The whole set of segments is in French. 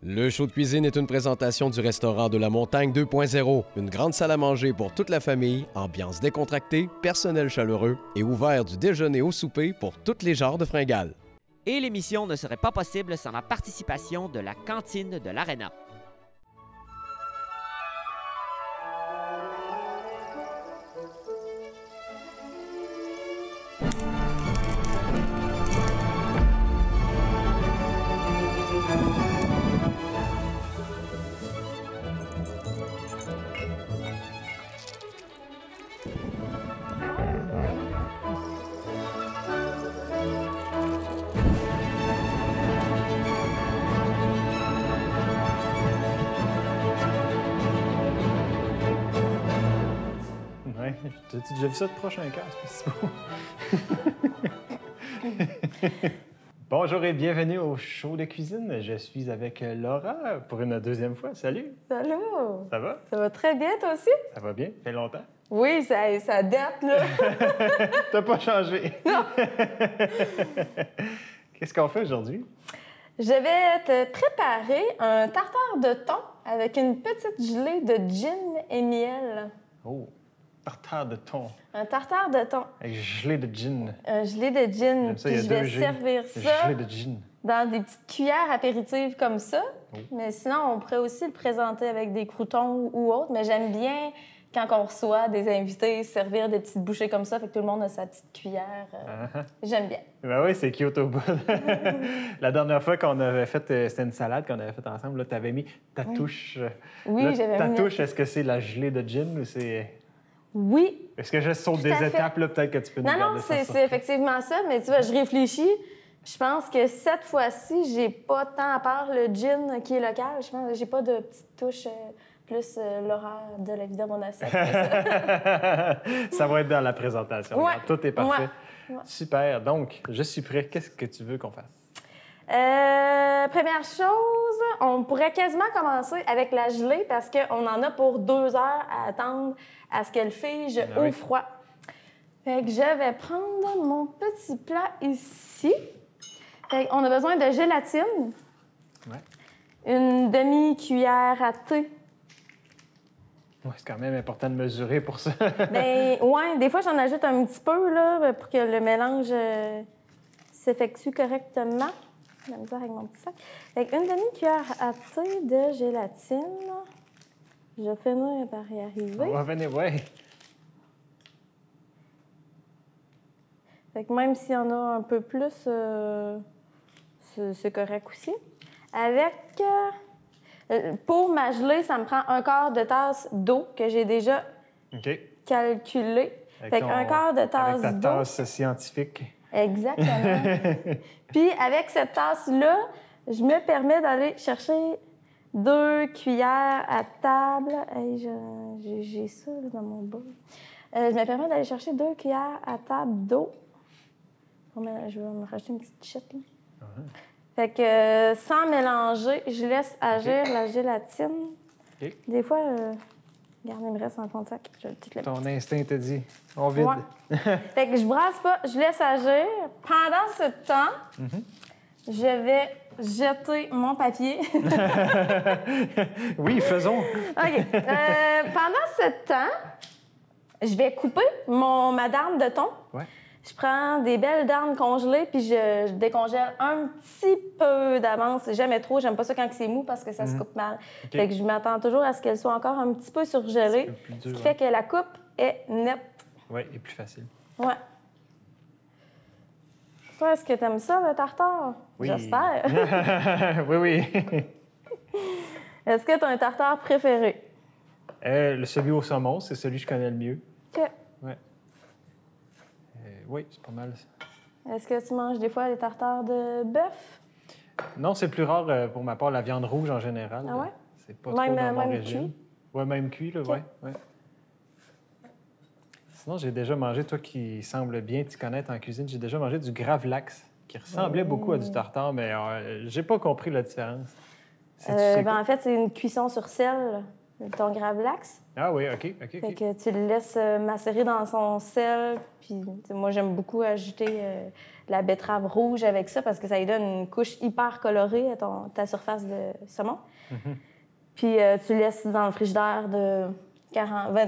Le show de cuisine est une présentation du restaurant de la Montagne 2.0, une grande salle à manger pour toute la famille, ambiance décontractée, personnel chaleureux et ouvert du déjeuner au souper pour tous les genres de fringales. Et l'émission ne serait pas possible sans la participation de la cantine de l'Arena. T'as-tu déjà vu ça de proche un casque? C'est beau. Bonjour et bienvenue au show de cuisine. Je suis avec Laura pour une deuxième fois. Salut! Salut! Ça va? Ça va très bien, toi aussi? Ça va bien? Ça fait longtemps? Oui, ça date, là. T'as pas changé? Non! Qu'est-ce qu'on fait aujourd'hui? Je vais te préparer un tartare de thon avec une petite gelée de gin et miel. Oh! Tartare de thon. Un tartare de thon. Avec gelée de gin. Un gelée de gin. Ça, Puis je vais servir ça gelée de gin. dans des petites cuillères apéritives comme ça. Oh. Mais sinon, on pourrait aussi le présenter avec des croûtons ou autre. Mais j'aime bien, quand on reçoit des invités, servir des petites bouchées comme ça. Fait que tout le monde a sa petite cuillère. J'aime bien. Ben oui, c'est cute au bout. La dernière fois qu'on avait fait, c'était une salade qu'on avait faite ensemble. Tu avais mis ta touche. Oui, j'avais mis... Ta touche, est-ce que c'est la gelée de gin ou c'est... Oui. Est-ce que je saute des étapes, là, peut-être que tu peux nous garder ça? Non, c'est effectivement ça, mais tu vois, je réfléchis. Je pense que cette fois-ci, j'ai pas tant, à part le gin qui est local, je pense que j'ai pas de petite touche plus l'horreur de la vie de mon assiette. Ça va être dans la présentation. Ouais. Tout est parfait. Ouais. Super. Donc, je suis prêt. Qu'est-ce que tu veux qu'on fasse? Première chose, on pourrait quasiment commencer avec la gelée parce qu'on en a pour 2 heures à attendre à ce qu'elle fige au froid. Fait que je vais prendre mon petit plat ici. Fait qu'on a besoin de gélatine. Ouais. Une demi-cuillère à thé. Ouais, c'est quand même important de mesurer pour ça. Bien, ouais, des fois, j'en ajoute un petit peu là, pour que le mélange s'effectue correctement. J'ai la misère avec mon petit sac. Fait une demi-cuillère à thé de gélatine. Je vais finir par y arriver. On va venir, oui. Fait que même s'il y en a un peu plus, c'est correct aussi. Avec... pour ma gelée, ça me prend 1/4 de tasse d'eau que j'ai déjà calculé. Fait qu'un quart de tasse d'eau. Avec ta tasse scientifique. Exactement. Puis avec cette tasse-là, je me permets d'aller chercher 2 cuillères à table. Hey, j'ai ça là, dans mon bol. Je me permets d'aller chercher 2 cuillères à table d'eau. Je vais me rajouter une petite chute. Là. Fait que sans mélanger, je laisse agir la gélatine. Des fois, regarde, il me reste un fond de sac. Je vais le Ton instinct te dit, on vide. Ouais. Fait que je brasse pas, je laisse agir. Pendant ce temps, je vais jeter mon papier. Oui, faisons. OK. Pendant ce temps, je vais couper ma dame de thon. Ouais. Je prends des belles dames congelées, puis je décongèle un petit peu d'avance. Jamais trop. J'aime pas ça quand c'est mou parce que ça se coupe mal. Fait que je m'attends toujours à ce qu'elle soit encore un petit peu surgelée. Ce qui fait que la coupe est nette. Oui, et plus facile. Ouais. Toi, est-ce que t'aimes ça, le tartare? Oui. J'espère. Oui. Est-ce que t'as un tartare préféré? Celui au saumon, c'est celui que je connais le mieux. OK. Ouais. Oui, c'est pas mal ça. Est-ce que tu manges des fois des tartares de bœuf? Non, c'est plus rare pour ma part, la viande rouge en général. Ah ouais? C'est pas trop dans mon régime. Cuit? Oui, même cuit, là, ouais. Sinon, j'ai déjà mangé, toi qui sembles bien t'y connaître en cuisine, j'ai déjà mangé du gravlax, qui ressemblait beaucoup à du tartare, mais j'ai pas compris la différence. En fait, c'est une cuisson sur sel, ton gravlax. Ah oui, OK. Fait que tu le laisses macérer dans son sel. Puis moi, j'aime beaucoup ajouter la betterave rouge avec ça parce que ça lui donne une couche hyper colorée à ta surface de saumon. Puis tu laisses dans le frigidaire de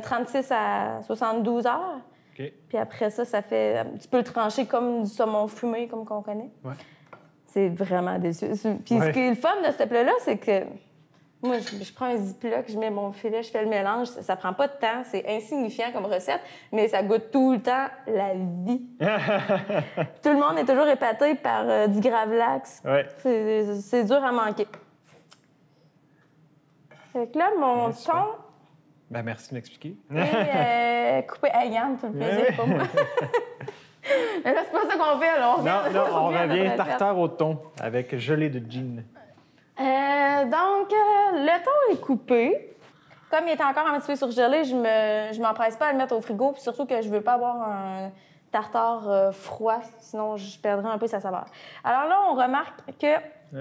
36 à 72 heures. OK. Puis après ça, ça fait... Tu peux le trancher comme du saumon fumé, comme qu'on connaît. Ouais. C'est vraiment délicieux. Puis ce qui est le fun de ce plat-là, c'est que moi, je prends un Ziploc, je mets mon filet, je fais le mélange. Ça prend pas de temps, c'est insignifiant comme recette, mais ça goûte tout le temps la vie. Tout le monde est toujours épaté par du gravlax. Ouais. C'est dur à manquer. Fait que là, mon thon Ben, merci de m'expliquer. est coupé. Hey, Yann, c'est un plaisir pour moi. Mais là, c'est pas ça qu'on fait, là. On revient tartare au thon avec gelée de gin. Donc, le thon est coupé. Comme il est encore un petit peu surgelé, je m'empresse pas à le mettre au frigo, puis surtout que je veux pas avoir un tartare froid, sinon je perdrais un peu sa saveur. Alors là, on remarque que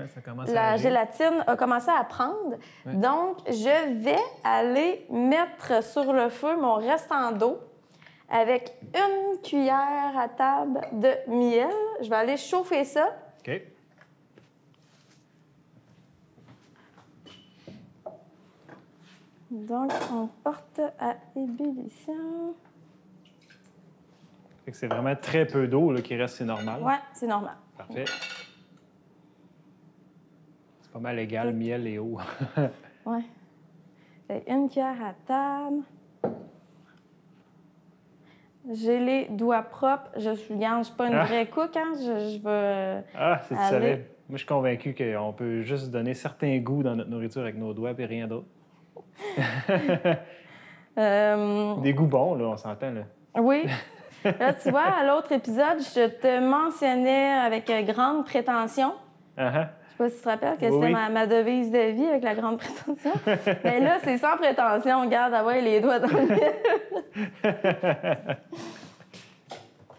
Ça commence la à agir. gélatine a commencé à prendre. Ouais. Donc, je vais aller mettre sur le feu mon restant d'eau avec une cuillère à table de miel. Je vais aller chauffer ça. OK. Donc, on porte à ébullition. Fait que c'est vraiment très peu d'eau là, qui reste, c'est normal. Ouais, c'est normal. Parfait. C'est pas mal égal, miel et eau. Ouais. Fait une cuillère à table. J'ai les doigts propres. Je suis pas une vraie cook, hein. Je veux... Ah, si tu Allez. savais. Moi, je suis convaincu qu'on peut juste donner certains goûts dans notre nourriture avec nos doigts et rien d'autre. Des goûts bons, là, on s'entend, là. Oui. Là, tu vois, à l'autre épisode, je te mentionnais avec grande prétention. Uh-huh. Je sais pas si tu te rappelles que Oui, c'était oui. ma devise de vie avec la grande prétention. Mais là, c'est sans prétention. Regarde, avoir les doigts dans le miel.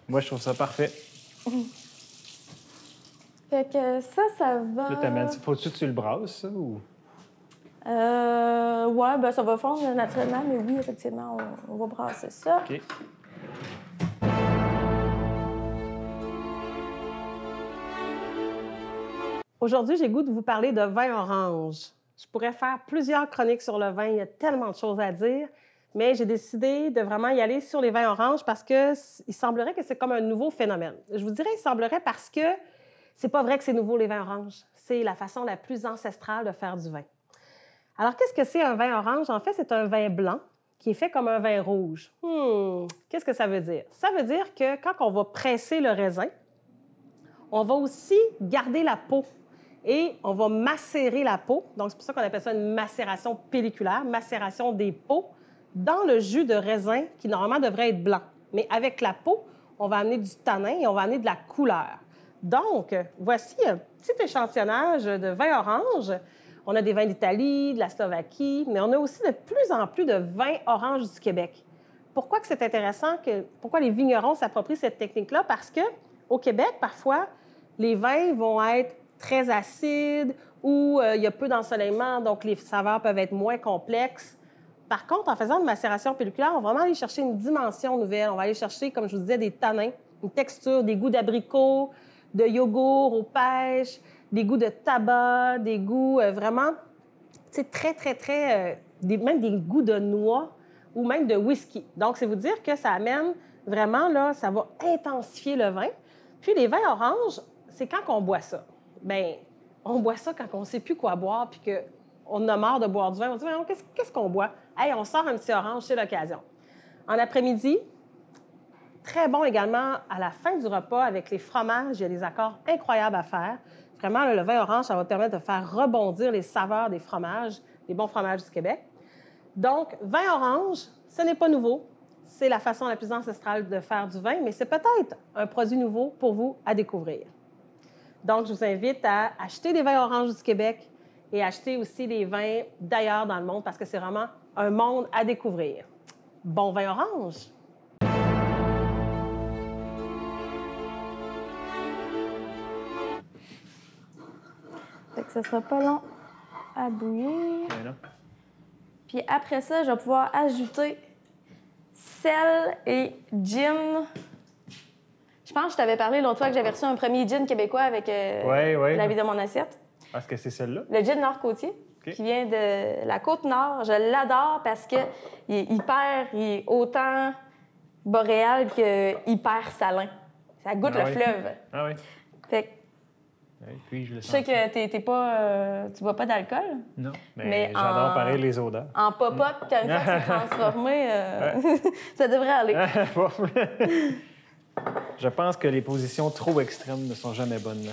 Moi, je trouve ça parfait. Fait que ça va... Là, t'amènes... Faut-tu que tu le brasses, ça, ou... Ouais, ben ça va fondre naturellement, mais oui, effectivement, on va brasser ça. OK. Aujourd'hui, j'ai le goût de vous parler de vin orange. Je pourrais faire plusieurs chroniques sur le vin, il y a tellement de choses à dire, mais j'ai décidé de vraiment y aller sur les vins oranges parce qu'il semblerait que c'est comme un nouveau phénomène. Je vous dirais il semblerait parce que c'est pas vrai que c'est nouveau les vins oranges. C'est la façon la plus ancestrale de faire du vin. Alors, qu'est-ce que c'est un vin orange? En fait, c'est un vin blanc qui est fait comme un vin rouge. Qu'est-ce que ça veut dire? Ça veut dire que quand on va presser le raisin, on va aussi garder la peau et on va macérer la peau. Donc, c'est pour ça qu'on appelle ça une macération pelliculaire, macération des peaux dans le jus de raisin qui, normalement, devrait être blanc. Mais avec la peau, on va amener du tanin et on va amener de la couleur. Donc, voici un petit échantillonnage de vin orange. On a des vins d'Italie, de la Slovaquie, mais on a aussi de plus en plus de vins oranges du Québec. Pourquoi que c'est intéressant? Pourquoi les vignerons s'approprient cette technique-là? Parce qu'au Québec, parfois, les vins vont être très acides ou il y a peu d'ensoleillement, donc les saveurs peuvent être moins complexes. Par contre, en faisant une macération pelliculaire, on va vraiment aller chercher une dimension nouvelle. On va aller chercher, comme je vous disais, des tanins, une texture, des goûts d'abricot, de yogourt aux pêches, des goûts de tabac, des goûts vraiment, tu sais, très, même des goûts de noix ou même de whisky. Donc, c'est vous dire que ça amène vraiment, là, ça va intensifier le vin. Puis, les vins oranges, c'est quand qu'on boit ça? Bien, on boit ça quand on ne sait plus quoi boire puis qu'on a marre de boire du vin. On se dit, qu'est-ce qu'on boit? Hey, on sort un petit orange, c'est l'occasion. En après-midi, très bon également à la fin du repas avec les fromages. Il y a des accords incroyables à faire. Vraiment, le vin orange, ça va permettre de faire rebondir les saveurs des fromages, des bons fromages du Québec. Donc, vin orange, ce n'est pas nouveau. C'est la façon la plus ancestrale de faire du vin, mais c'est peut-être un produit nouveau pour vous à découvrir. Donc, je vous invite à acheter des vins oranges du Québec et acheter aussi des vins d'ailleurs dans le monde parce que c'est vraiment un monde à découvrir. Bon vin orange! Fait que ça sera pas long à bouillir. Ouais, là. Puis après ça, je vais pouvoir ajouter sel et gin. Je pense que je t'avais parlé l'autre fois que j'avais reçu un premier gin québécois avec la vie de mon assiette. Est-ce que c'est celle-là? Le gin Nord-Côtier, qui vient de la Côte-Nord. Je l'adore parce qu'il est autant boréal que hyper salin. Ça goûte le fleuve. Ah oui? Fait que puis je je sais que t'es pas, tu bois pas d'alcool. Non, mais j'adore pareil les odeurs. En pop-up, quand une fois que c'est transformé, ça devrait aller. Je pense que les positions trop extrêmes ne sont jamais bonnes. Là.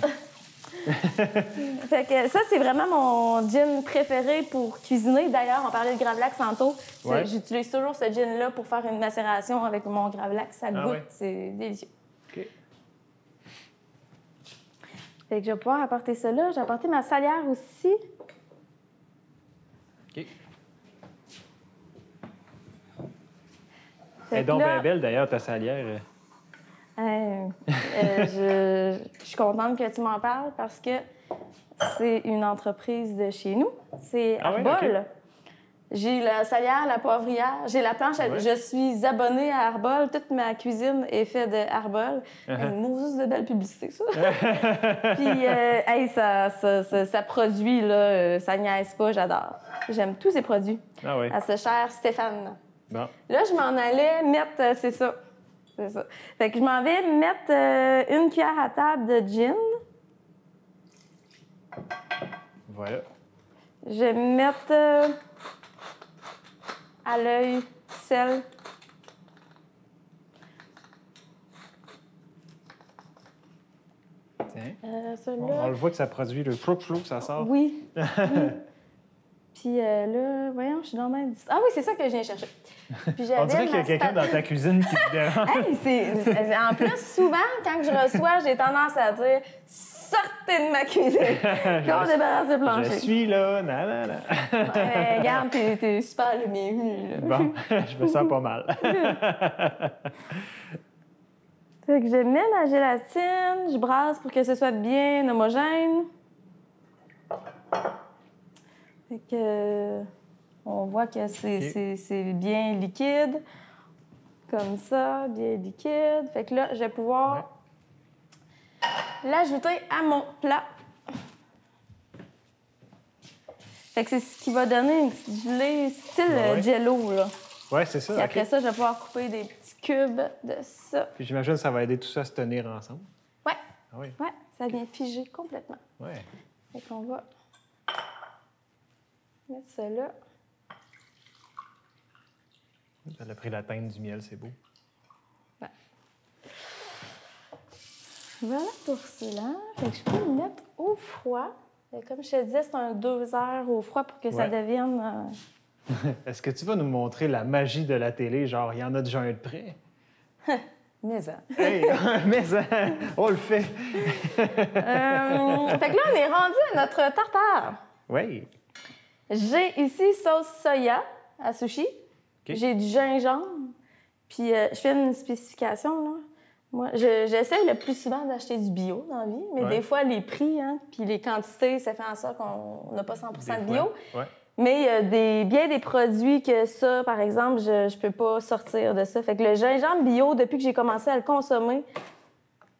Fait que ça, c'est vraiment mon gin préféré pour cuisiner. D'ailleurs, on parlait de Gravlax tantôt. Ouais. J'utilise toujours ce gin-là pour faire une macération avec mon Gravlax. Ça goûte, c'est délicieux. OK. Fait que je vais pouvoir apporter ça là. J'ai apporté ma salière aussi. OK. Elle est donc bien belle, d'ailleurs, ta salière. Je suis contente que tu m'en parles parce que c'est une entreprise de chez nous. C'est Arbol. Oui, okay. J'ai la salière, la poivrière, j'ai la planche. Je suis abonnée à Arbol. Toute ma cuisine est faite de Arbol. Une mousse de belle publicité, ça. Puis, ça produit, là, ça niaise pas, j'adore. J'aime tous ces produits. Ah oui. À ce cher Stéphane. Bon. Là, je m'en allais mettre, c'est ça. Fait que je m'en vais mettre une cuillère à table de gin. Voilà. Je vais mettre à l'œil sel. Tiens. Celui-là. On le voit que ça produit le flou que ça sort. Oui. Puis là, voyons, je suis dans le même... Ah oui, c'est ça que je viens chercher. Puis On dirait qu'il y a quelqu'un dans ta cuisine qui te dérange. En plus, souvent, quand je reçois, j'ai tendance à dire « Sortez de ma cuisine! » Quand on débarrasse le plancher. Je suis là, nanana. Regarde, t'es super le bienvenu. Bon, je me sens pas mal. Fait que je mets ma gélatine, je brasse pour que ce soit bien homogène. Fait que on voit que c'est bien liquide. Comme ça, bien liquide. Fait que là, je vais pouvoir l'ajouter à mon plat. Fait que c'est ce qui va donner une petite gelée style jello, là. Oui, c'est ça. Puis après ça, je vais pouvoir couper des petits cubes de ça. Puis j'imagine que ça va aider tout ça à se tenir ensemble. Ouais. Ah oui. Ouais, ça vient figer complètement. Ouais. Fait qu'on va mettre ça là. Elle a pris la teinte du miel, c'est beau. Ouais. Voilà pour cela. Fait que je peux le mettre au froid. Et comme je te disais, c'est un 2 heures au froid pour que ça devienne... Est-ce que tu vas nous montrer la magie de la télé? Genre, il y en a déjà un de près? Mais ça. Hey, mais ça, on le fait. Fait que là, on est rendu à notre tartare. Oui. J'ai ici sauce soya à sushi. Okay. J'ai du gingembre. Puis je fais une spécification, là. Moi, j'essaie le plus souvent d'acheter du bio dans la vie, mais des fois, les prix, puis les quantités, ça fait en sorte qu'on n'a pas 100 de bio. Ouais. Mais il y a bien des produits que ça, par exemple, je peux pas sortir de ça. Fait que le gingembre bio, depuis que j'ai commencé à le consommer,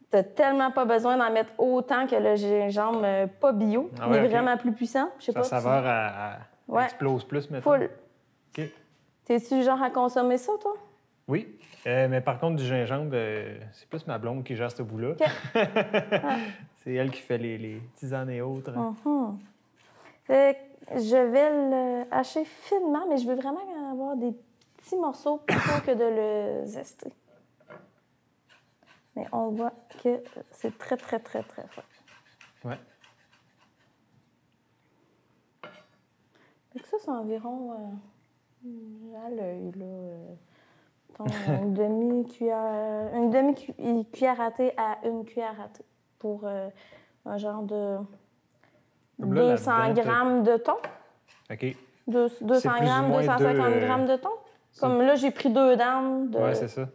t'as tellement pas besoin d'en mettre autant que le gingembre pas bio. Il est vraiment plus puissant. Je sais pas. Sa saveur explose plus, maintenant. Full. OK. T'es-tu du genre à consommer ça, toi? Oui. Mais par contre, du gingembre, c'est plus ma blonde qui gère ce bout-là. Okay. C'est elle qui fait les tisanes et autres. Fait que je vais le hacher finement, mais je veux vraiment avoir des petits morceaux plutôt que de le zester. Mais on voit que c'est très, très, très, très fort. Ouais. Fait que ça, c'est environ à l'œil, là. Une demi-cuillère à thé à une cuillère à thé pour un genre de 200 grammes de thon. OK. 200 grammes, 250 grammes de thon. Comme là, j'ai pris 2 dames de... Oui, c'est ça.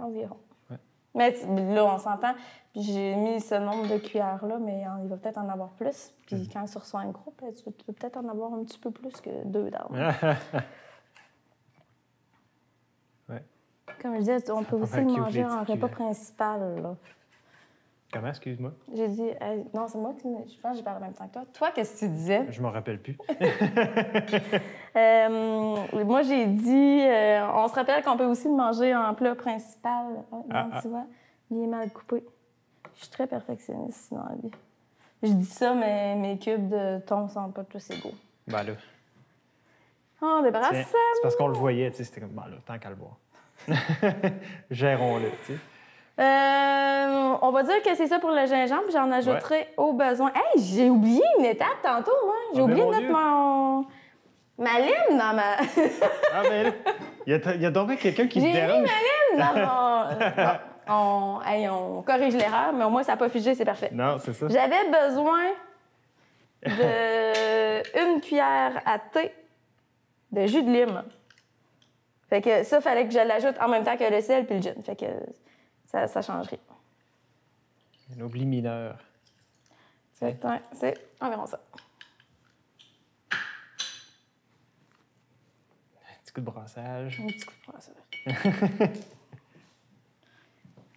Environ. Ouais. Mais là, on s'entend. J'ai mis ce nombre de cuillères-là, mais il va peut-être en avoir plus. Puis quand tu reçois un groupe, tu peux peut-être en avoir un petit peu plus que 2 dames. Ouais. Comme je disais, on peut aussi Ah, le cute, manger les en petits repas cuillères. principal. Là. Comment, excuse-moi? J'ai dit... non, c'est moi qui... Je pense que j'ai parlé en même temps que toi. Toi, qu'est-ce que tu disais? Je m'en rappelle plus. Moi, j'ai dit... on se rappelle qu'on peut aussi le manger en plat principal. Oh, non, tu vois, il est mal coupé. Je suis très perfectionniste dans la vie. Je dis ça, mais mes cubes de thon sont pas tous égaux. Ben là, On débarrasse tiens, ça. c'est parce qu'on le voyait, tu sais, c'était comme, ben là, tant qu'à le voir. Gérons-le, tu sais. On va dire que c'est ça pour le gingembre. J'en ajouterai au besoin. Hey, j'ai oublié une étape tantôt, moi. J'ai Ah, oublié ben, de mon mettre Dieu. ma lime dans ma... Ah, ben là, il y a donc bien quelqu'un qui te J'ai mis dérange. ma lime dans mon... on corrige l'erreur, mais au moins, ça n'a pas figé, c'est parfait. Non, c'est ça. J'avais besoin de 1 cuillère à thé de jus de lime. Fait que ça, fallait que je l'ajoute en même temps que le sel puis le gin. Fait que ça changerait. Un oubli mineur. C'est environ ça. Un petit coup de brassage. Un petit coup de brassage.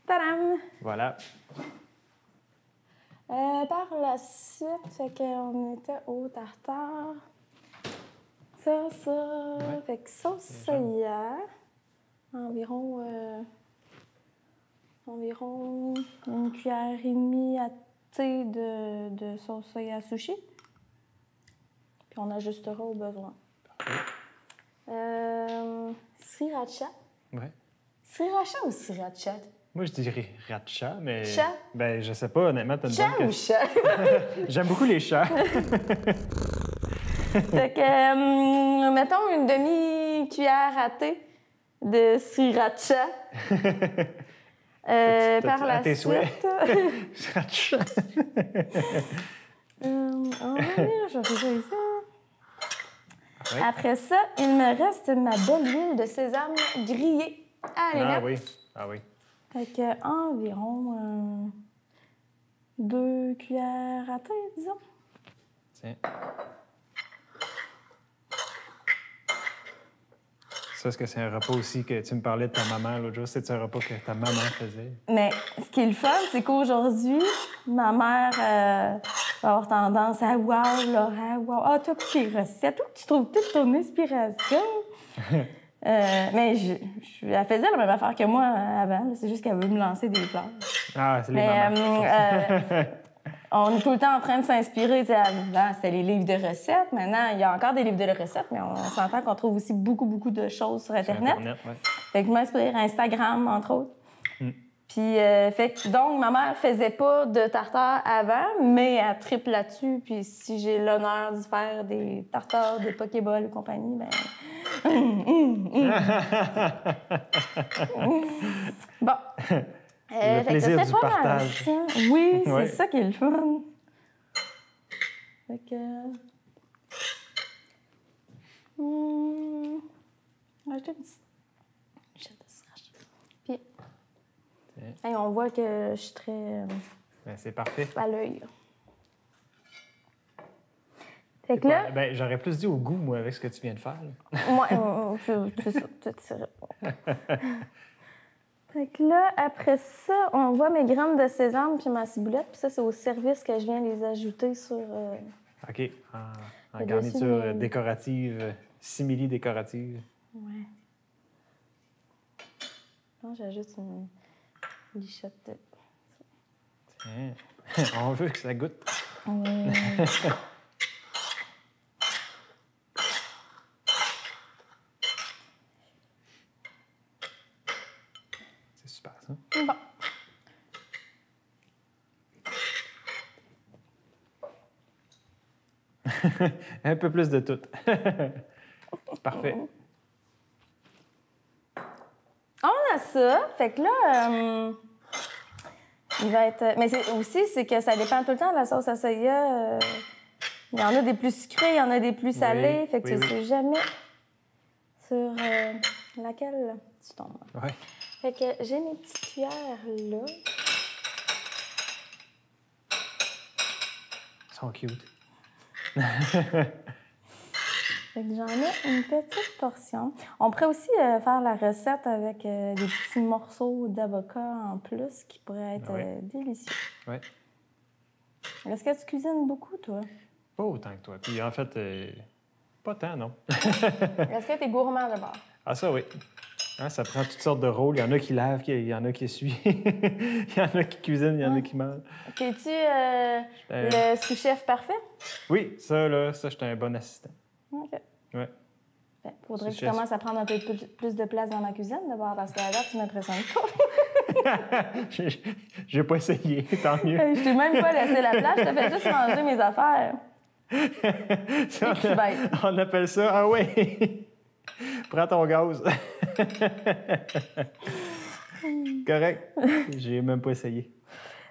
Tadam! Voilà. Par la suite, fait qu'on était au tartare. Ça. Ouais. Fait que sauce soya. Environ 1 cuillère et demie à thé de sauce soya sushi. Puis on ajustera au besoin. Sriracha. Ouais. Sriracha ou sriracha? Moi, je dirais rat de chat, mais. Chat? Ben, je sais pas, honnêtement, t'as une Chat bonne ou question. chat? J'aime beaucoup les chats. Fait que, mettons une demi-cuillère à thé de sriracha. Par la à tes souhaits. suite... Rat de chat. on va venir chercher ça ici. Ouais. Après ça, il me reste ma belle huile de sésame grillée à aller Ah mettre. oui. Ah oui. Fait que environ 2 cuillères à thé, disons. Tiens. Ça, est-ce que c'est un repas aussi que tu me parlais de ta maman l'autre jour? C'est un repas que ta maman faisait? Mais ce qui est le fun, c'est qu'aujourd'hui, ma mère va avoir tendance à « Wow, Laura, wow! Ah, t'as pris tes recettes, où tu trouves toute ton inspiration? » Mais elle faisait la même affaire que moi avant. C'est juste qu'elle veut me lancer des fleurs. Ah, c'est les Mais mamans. on est tout le temps en train de s'inspirer. Tu sais, avant, c'était les livres de recettes. Maintenant, il y a encore des livres de recettes, mais on s'entend qu'on trouve aussi beaucoup de choses sur Internet. Ouais. Fait que je m'inspire Instagram, entre autres. Mm. Puis, donc, ma mère faisait pas de tartare avant, mais elle triple là-dessus. Puis, si j'ai l'honneur d'y faire des tartares, des pokéballs et compagnie, ben. Bon. Le Fait que plaisir ça du serait pas mal partage. ça. Oui, c'est Ouais. ça qui est le fun. Fait que. Ajouter une petite chette de sriracha. Puis, hey, on voit que je suis très Ben, c'est parfait. à l'œil. Fait que là, Ben, j'aurais plus dit au goût, moi, avec ce que tu viens de faire. là. moi, c'est ça, tu tirais pas. Fait que là, après ça, on voit mes graines de sésame puis ma ciboulette. Puis ça, c'est au service que je viens les ajouter sur... OK. En Le garniture dessus, mais- décorative, simili-décorative. Ouais. Non, j'ajoute une lichette de... Tiens. On veut que ça goûte. Ouais. C'est super, ça. Bon. Un peu plus de tout. Parfait. On a ça. Fait que là, il va être... Mais c'est que ça dépend tout le temps de la sauce à soya. Il y en a des plus sucrés, il y en a des plus salés. Oui, Fait que oui, tu sais jamais sur laquelle tu tombes. Ouais. Fait que j'ai mes petites cuillères là. Ils sont cute. Fait que j'en ai une petite portion. On pourrait aussi faire la recette avec des petits morceaux d'avocat en plus qui pourraient être délicieux. Oui. Est-ce que tu cuisines beaucoup, toi? Pas autant que toi. Puis en fait, pas tant, non. Est-ce que tu es gourmand d'abord? Ah, ça, oui. Hein, ça prend toutes sortes de rôles. Il y en a qui lavent, il y en a qui essuient. Il y en a qui cuisinent, il y en a qui mangent. Es-tu le sous-chef parfait? Oui, ça, là, ça, j'étais un bon assistant. OK. Ouais. Ben, faudrait que tu Sous-chef. commences à prendre un peu plus de place dans ma cuisine d'abord, parce qu'à date, tu m'impressionnes pas. J'ai pas essayé, tant mieux. Je t'ai même pas laissé la place, je te fais juste manger mes affaires. Ça, Et puis bête. on appelle ça, ah ouais, prends ton gaz. Correct. J'ai même pas essayé.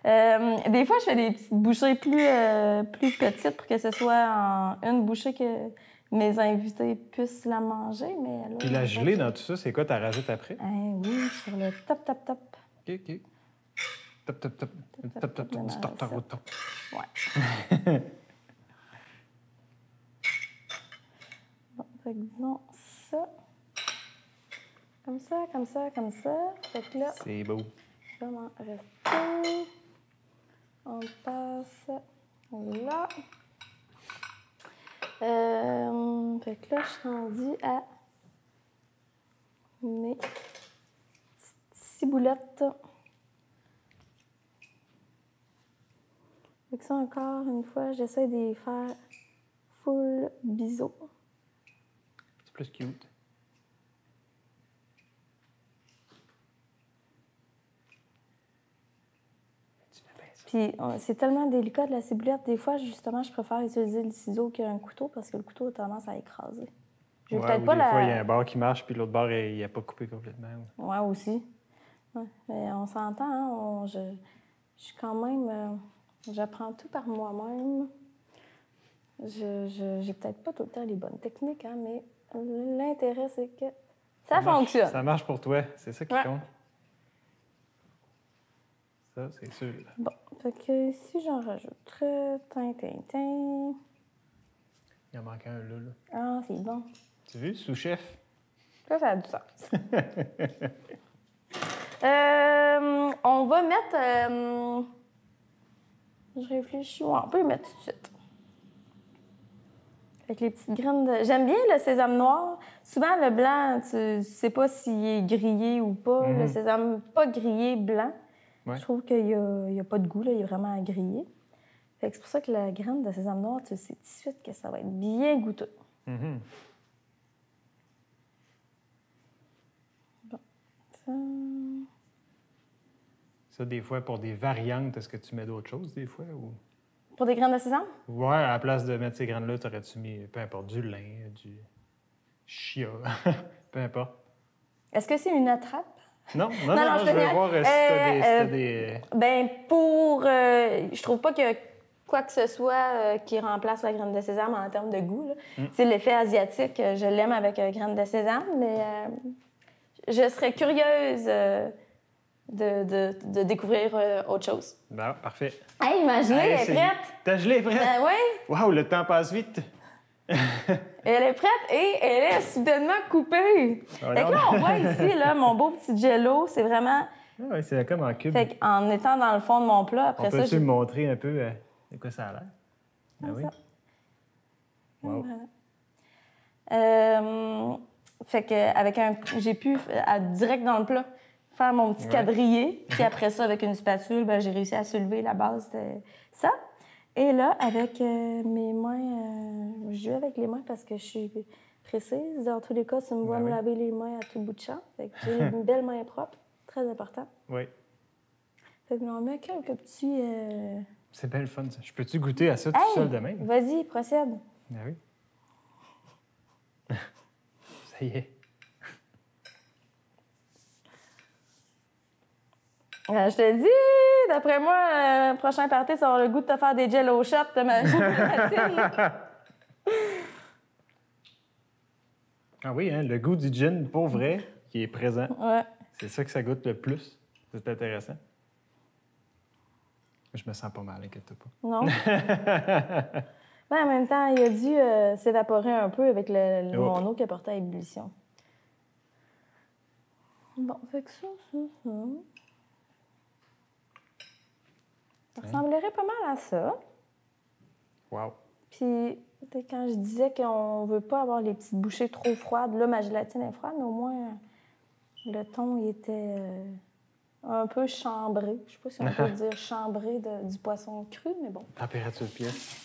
Des fois, je fais des petites bouchées plus petites pour que ce soit en une bouchée que mes invités puissent la manger. Mais là, Puis la gelée dans tout ça, c'est quoi, t'as rajoutes après? Oui, sur le top, top, top. OK, OK. Top, top, top. Top, top, top. Du top, top, top. Ouais. Bon, fait que disons ça. Comme ça, comme ça, comme ça. Fait que là, C'est beau. je vais m'en rester. On passe là. Fait que là, je suis rendue à mes petites ciboulettes. Fait que ça, encore une fois, j'essaie de les faire full biseau. C'est plus cute. Puis c'est tellement délicat de la ciboulette. Des fois, justement, je préfère utiliser le ciseau qu'un couteau parce que le couteau a tendance à écraser. J'ai Ouais, peut-être ou pas des la... fois, il y a un bord qui marche, puis l'autre bord, il n'a pas coupé complètement. Ouais, aussi. Ouais. Mais on s'entend, hein? Je suis quand même... j'apprends tout par moi-même. J'ai peut-être pas tout le temps les bonnes techniques, hein, mais l'intérêt, c'est que ça fonctionne. Ça marche pour toi. C'est ça qui Ouais. compte. Ça, c'est sûr. Bon, fait que si j'en rajouterais... Tintin. Il en manque un là. Ah, c'est bon. Tu as vu, sous-chef? Ça a du sens. On va mettre... je réfléchis. Ouais, on peut le mettre tout de suite. Avec les petites graines de... J'aime bien le sésame noir. Souvent, le blanc, tu sais pas s'il est grillé ou pas. Le sésame pas grillé, blanc. Ouais. Je trouve qu'il n'y a pas de goût, là. Il est vraiment à griller. Fait que c'est pour ça que la graine de sésame noir, tu sais tout de suite que ça va être bien goûteux. Mhm. Bon. Ça... Ça, des fois, pour des variantes, est-ce que tu mets d'autres choses, des fois? Ou... Pour des graines de sésame? Ouais, à la place de mettre ces graines-là, t'aurais-tu mis, peu importe, du lin, du chia, peu importe. Est-ce que c'est une attrape? Non, je je te veux niaise. voir si t'as des... Ben, pour... je trouve pas que quoi que ce soit qui remplace la graine de sésame en termes de goût. Là. C'est l'effet asiatique. Je l'aime avec graine de sésame, mais je serais curieuse de découvrir autre chose. Bon, parfait. Hey, ma gelée est prête! Ta gelée est prête? Ben oui! Wow, le temps passe vite! Elle est prête et elle est soudainement coupée. Fait que là, on voit ici, là, mon beau petit jello, c'est vraiment... Ah ouais, c'est comme en cube. Fait qu'en étant dans le fond de mon plat, après On ça... peut-tu me montrer un peu de quoi ça a l'air? Ah oui. ça. Wow. Voilà. Fait que avec j'ai pu, direct dans le plat, faire mon petit quadrillé. Puis après ça, avec une spatule, ben, j'ai réussi à soulever la base de ça. Et là, avec mes mains, je joue avec les mains parce que je suis précise. Dans tous les cas, tu me vois me laver les mains à tout bout de champ. Fait que j'ai une belle main propre, très important. Oui. Fait que on met quelques petits... C'est bien le fun, ça. Je peux-tu goûter à ça tout seul de même? Vas-y, procède. Ah oui. Ça y est. Je te dis, d'après moi, prochain party, ça va avoir le goût de te faire des jello shots de ma gélatine. Ah oui, hein, le goût du gin, pour vrai, qui est présent. Ouais. C'est ça que ça goûte le plus. C'est intéressant. Je me sens pas mal, inquiète-toi pas. Non? Ouais, en même temps, il a dû s'évaporer un peu avec mon eau qui a porté à ébullition. Bon, fait que ça. Ça ressemblerait pas mal à ça. Wow. Puis, quand je disais qu'on veut pas avoir les petites bouchées trop froides, là, ma gélatine est froide, mais au moins, le thon, il était un peu chambré. Je sais pas si on peut dire chambré du poisson cru, mais bon. Température de pièce.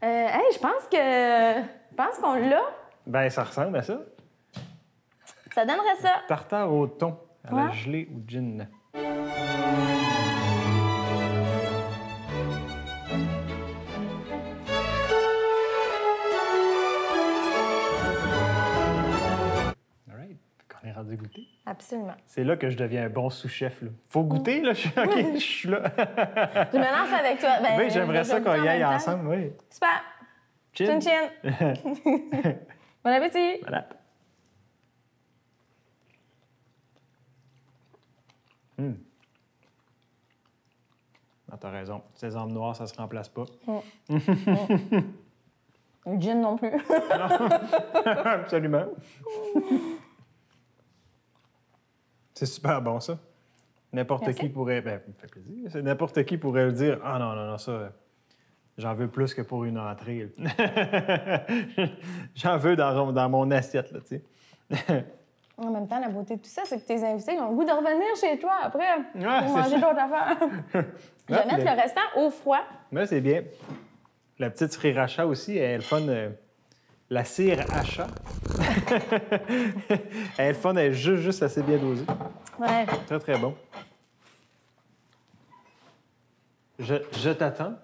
Je pense qu'on l'a. Ben, ça ressemble à ça. Ça donnerait ça. Tartare au thon, à la Ouais. gelée ou gin. All right. On est rendu goûter. Absolument. C'est là que je deviens un bon sous-chef. Là. Faut goûter, là. OK, je suis là. Je me lance avec toi. Ben, Oui, j'aimerais ça je vais qu'on goûter y en aille même temps. ensemble, oui. Super. Chin chin. Bon appétit. Voilà. Ah, t'as raison. Sésame noir, ça se remplace pas. Le gin non plus. Absolument. C'est super bon, ça. N'importe Merci. qui pourrait... Ben, ça me fait plaisir. N'importe qui pourrait dire « Ah non, non, non, ça, j'en veux plus que pour une entrée. J'en veux dans mon assiette, là, tu sais. » En même temps, la beauté de tout ça, c'est que tes invités ils ont le goût de revenir chez toi après pour c'est manger ça. d'autres affaires. Je vais mettre le restant au froid. Ouais, c'est bien. La petite sriracha aussi, elle est le fun. La sriracha. Elle est le fun, elle est juste assez bien dosée. Ouais. Très, très bon. Je t'attends.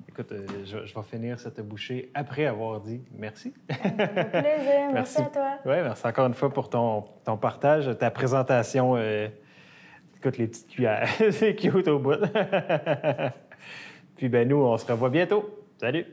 Écoute, je vais finir cette bouchée après avoir dit merci. Plaisir. Merci à toi. Oui, merci encore une fois pour ton partage, ta présentation. Écoute, les petites cuillères, c'est cute au bout. Puis ben nous, on se revoit bientôt. Salut!